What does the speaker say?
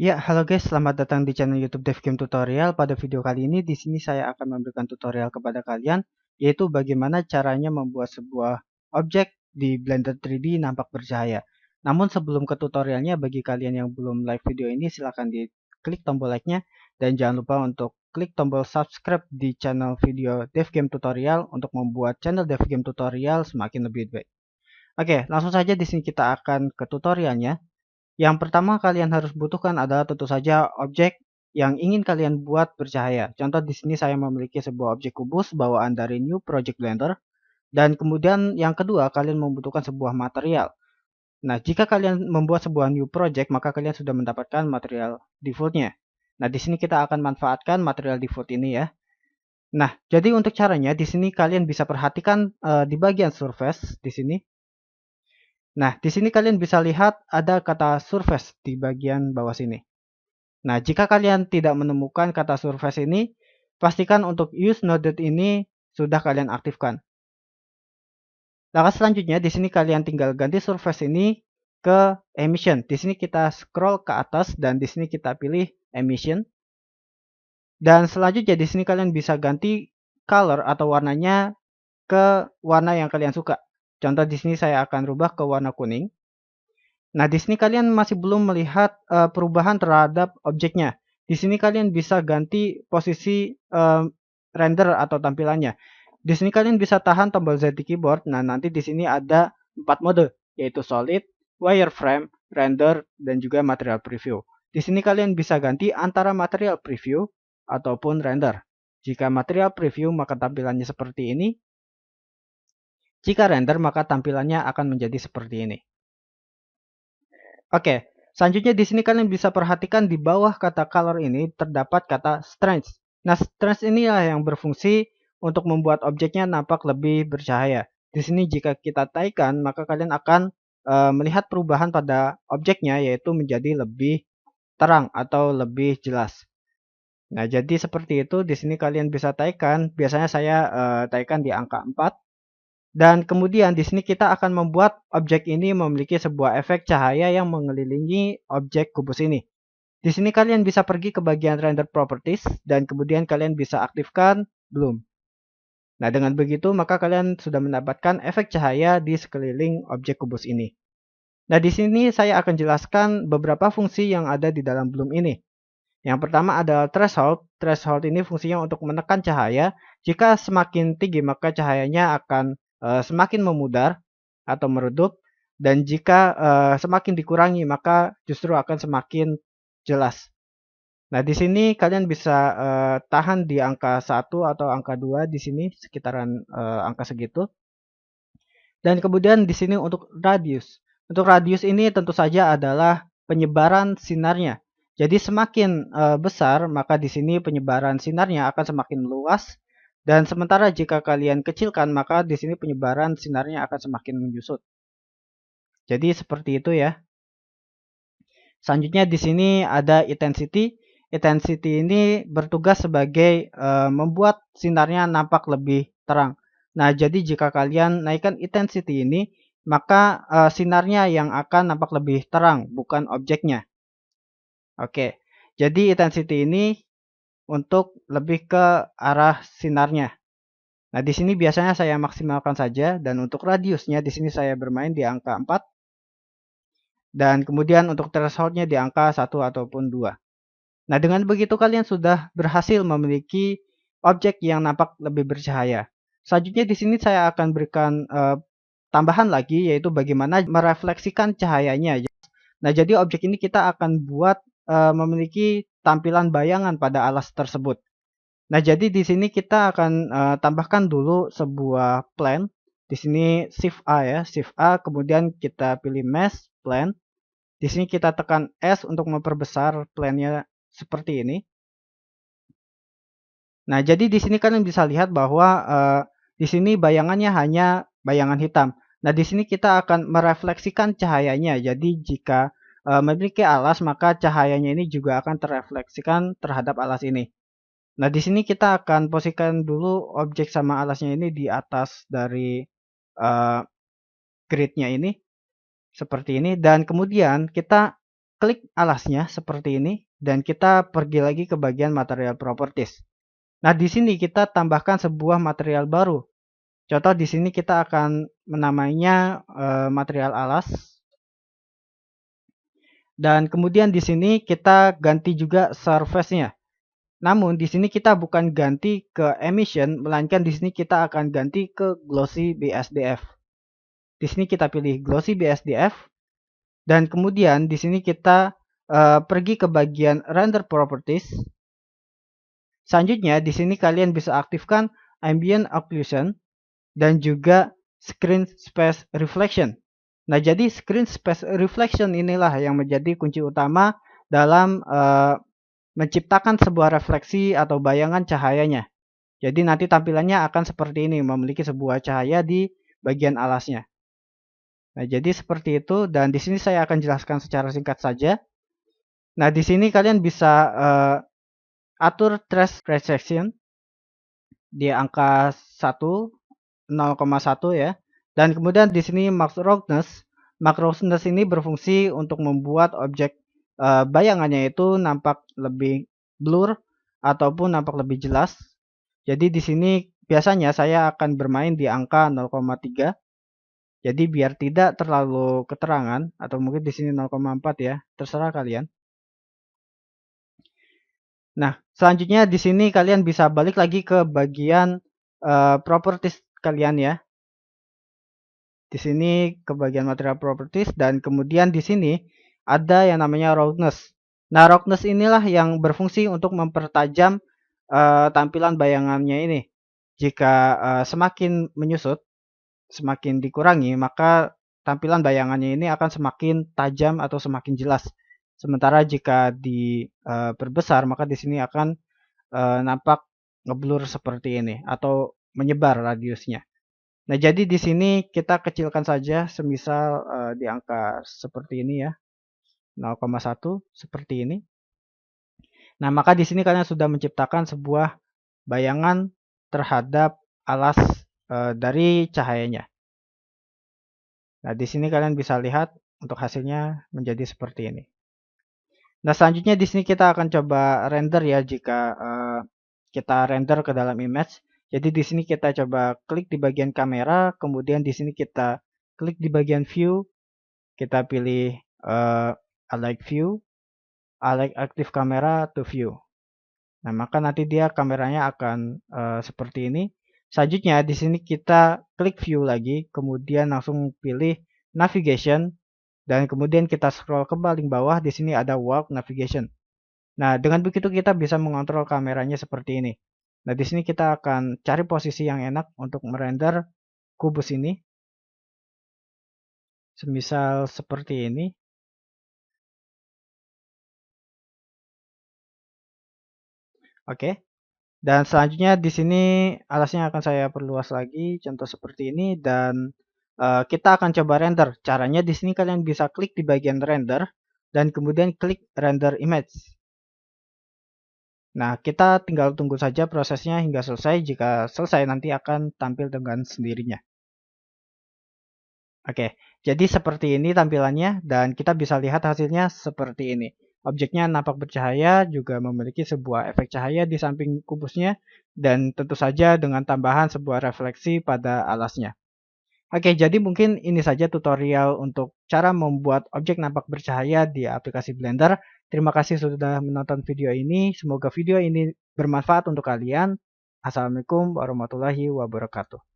Ya, halo guys, selamat datang di channel YouTube Dev Game Tutorial. Pada video kali ini, di sini saya akan memberikan tutorial kepada kalian, yaitu bagaimana caranya membuat sebuah objek di Blender 3D nampak bercahaya. Namun sebelum ke tutorialnya, bagi kalian yang belum like video ini, silahkan diklik tombol like-nya dan jangan lupa untuk klik tombol subscribe di channel video Dev Game Tutorial untuk membuat channel Dev Game Tutorial semakin lebih baik. Oke, langsung saja di sini kita akan ke tutorialnya. Yang pertama kalian harus butuhkan adalah tentu saja objek yang ingin kalian buat bercahaya. Contoh di sini saya memiliki sebuah objek kubus bawaan dari New Project Blender. Dan kemudian yang kedua kalian membutuhkan sebuah material. Nah, jika kalian membuat sebuah new project, maka kalian sudah mendapatkan material defaultnya. Nah, di sini kita akan manfaatkan material default ini ya. Nah, jadi untuk caranya di sini kalian bisa perhatikan di bagian surface di sini. Nah, di sini kalian bisa lihat ada kata surface di bagian bawah sini. Nah, jika kalian tidak menemukan kata surface ini, pastikan untuk use noded ini sudah kalian aktifkan. Langkah selanjutnya, di sini kalian tinggal ganti surface ini ke emission. Di sini kita scroll ke atas dan di sini kita pilih emission. Dan selanjutnya di sini kalian bisa ganti color atau warnanya ke warna yang kalian suka. Contoh di sini saya akan rubah ke warna kuning. Nah, di sini kalian masih belum melihat perubahan terhadap objeknya. Di sini kalian bisa ganti posisi render atau tampilannya. Di sini kalian bisa tahan tombol Z di keyboard. Nah, nanti di sini ada 4 mode, yaitu solid, wireframe, render, dan juga material preview. Di sini kalian bisa ganti antara material preview ataupun render. Jika material preview maka tampilannya seperti ini. Jika render maka tampilannya akan menjadi seperti ini. Oke, selanjutnya di sini kalian bisa perhatikan di bawah kata color ini terdapat kata strange. Nah, strange inilah yang berfungsi untuk membuat objeknya nampak lebih bercahaya. Di sini jika kita taikan, maka kalian akan melihat perubahan pada objeknya yaitu menjadi lebih terang atau lebih jelas. Nah, jadi seperti itu. Di sini kalian bisa taikan. Biasanya saya taikan di angka 4. Dan kemudian di sini kita akan membuat objek ini memiliki sebuah efek cahaya yang mengelilingi objek kubus ini. Di sini kalian bisa pergi ke bagian render properties dan kemudian kalian bisa aktifkan bloom. Nah, dengan begitu maka kalian sudah mendapatkan efek cahaya di sekeliling objek kubus ini. Nah, di sini saya akan jelaskan beberapa fungsi yang ada di dalam bloom ini. Yang pertama adalah threshold. Threshold ini fungsinya untuk menekan cahaya. Jika semakin tinggi maka cahayanya akan semakin memudar atau meredup. Dan jika semakin dikurangi maka justru akan semakin jelas. Nah, di sini kalian bisa tahan di angka 1 atau angka 2 di sini sekitaran angka segitu. Dan kemudian di sini untuk radius. Untuk radius ini tentu saja adalah penyebaran sinarnya. Jadi semakin besar maka di sini penyebaran sinarnya akan semakin luas dan sementara jika kalian kecilkan maka di sini penyebaran sinarnya akan semakin menyusut. Jadi seperti itu ya. Selanjutnya di sini ada intensity. Intensity ini bertugas sebagai membuat sinarnya nampak lebih terang. Nah, jadi jika kalian naikkan intensity ini, maka sinarnya yang akan nampak lebih terang, bukan objeknya. Oke, jadi intensity ini untuk lebih ke arah sinarnya. Nah, di sini biasanya saya maksimalkan saja dan untuk radiusnya di sini saya bermain di angka 4 dan kemudian untuk thresholdnya di angka 1 ataupun 2. Nah, dengan begitu kalian sudah berhasil memiliki objek yang nampak lebih bercahaya. Selanjutnya di sini saya akan berikan tambahan lagi yaitu bagaimana merefleksikan cahayanya. Nah, jadi objek ini kita akan buat memiliki tampilan bayangan pada alas tersebut. Nah, jadi di sini kita akan tambahkan dulu sebuah plane. Di sini Shift A ya, Shift A, kemudian kita pilih Mesh Plane. Di sini kita tekan S untuk memperbesar plane-nya seperti ini. Nah, jadi di sini kalian bisa lihat bahwa di sini bayangannya hanya bayangan hitam. Nah, di sini kita akan merefleksikan cahayanya. Jadi jika memiliki alas, maka cahayanya ini juga akan terefleksikan terhadap alas ini. Nah, di sini kita akan posisikan dulu objek sama alasnya ini di atas dari grid-nya ini seperti ini dan kemudian kita klik alasnya seperti ini dan kita pergi lagi ke bagian material properties. Nah, di sini kita tambahkan sebuah material baru. Contoh di sini kita akan menamainya material alas. Dan kemudian di sini kita ganti juga surface-nya. Namun di sini kita bukan ganti ke emission, melainkan di sini kita akan ganti ke glossy BSDF. Di sini kita pilih glossy BSDF dan kemudian di sini kita pergi ke bagian render properties. Selanjutnya di sini kalian bisa aktifkan ambient occlusion dan juga screen space reflection. Nah, jadi screen space reflection inilah yang menjadi kunci utama dalam menciptakan sebuah refleksi atau bayangan cahayanya. Jadi nanti tampilannya akan seperti ini, memiliki sebuah cahaya di bagian alasnya. Nah, jadi seperti itu dan di sini saya akan jelaskan secara singkat saja. Nah, di sini kalian bisa atur trace projection di angka 1, 0,1 ya. Dan kemudian di sini max roughness. Max roughness ini berfungsi untuk membuat objek bayangannya itu nampak lebih blur ataupun nampak lebih jelas. Jadi di sini biasanya saya akan bermain di angka 0,3. Jadi biar tidak terlalu keterangan atau mungkin di sini 0,4 ya, terserah kalian. Nah, selanjutnya di sini kalian bisa balik lagi ke bagian properties kalian ya. Di sini ke bagian material properties dan kemudian di sini ada yang namanya roughness. Nah, roughness inilah yang berfungsi untuk mempertajam tampilan bayangannya ini. Jika semakin menyusut, semakin dikurangi, maka tampilan bayangannya ini akan semakin tajam atau semakin jelas. Sementara jika diperbesar, maka di sini akan nampak ngeblur seperti ini atau menyebar radiusnya. Nah, jadi di sini kita kecilkan saja semisal di angka seperti ini ya. 0,1 seperti ini. Nah, maka di sini kalian sudah menciptakan sebuah bayangan terhadap alas dari cahayanya. Nah, di sini kalian bisa lihat untuk hasilnya menjadi seperti ini. Nah, selanjutnya di sini kita akan coba render ya jika kita render ke dalam image. Jadi di sini kita coba klik di bagian kamera, kemudian di sini kita klik di bagian view, kita pilih I like view, I like active camera to view. Nah, maka nanti dia kameranya akan seperti ini. Selanjutnya di sini kita klik view lagi, kemudian langsung pilih navigation dan kemudian kita scroll ke paling bawah. Di sini ada walk navigation. Nah, dengan begitu kita bisa mengontrol kameranya seperti ini. Nah, di sini kita akan cari posisi yang enak untuk merender kubus ini. Semisal seperti ini. Oke. Dan selanjutnya di sini alasnya akan saya perluas lagi, contoh seperti ini dan kita akan coba render. Caranya di sini kalian bisa klik di bagian render dan kemudian klik render image. Nah, kita tinggal tunggu saja prosesnya hingga selesai. Jika selesai nanti akan tampil dengan sendirinya. Oke, jadi seperti ini tampilannya dan kita bisa lihat hasilnya seperti ini. Objeknya nampak bercahaya, juga memiliki sebuah efek cahaya di samping kubusnya, dan tentu saja dengan tambahan sebuah refleksi pada alasnya. Oke, jadi mungkin ini saja tutorial untuk cara membuat objek nampak bercahaya di aplikasi Blender. Terima kasih sudah menonton video ini. Semoga video ini bermanfaat untuk kalian. Assalamualaikum warahmatullahi wabarakatuh.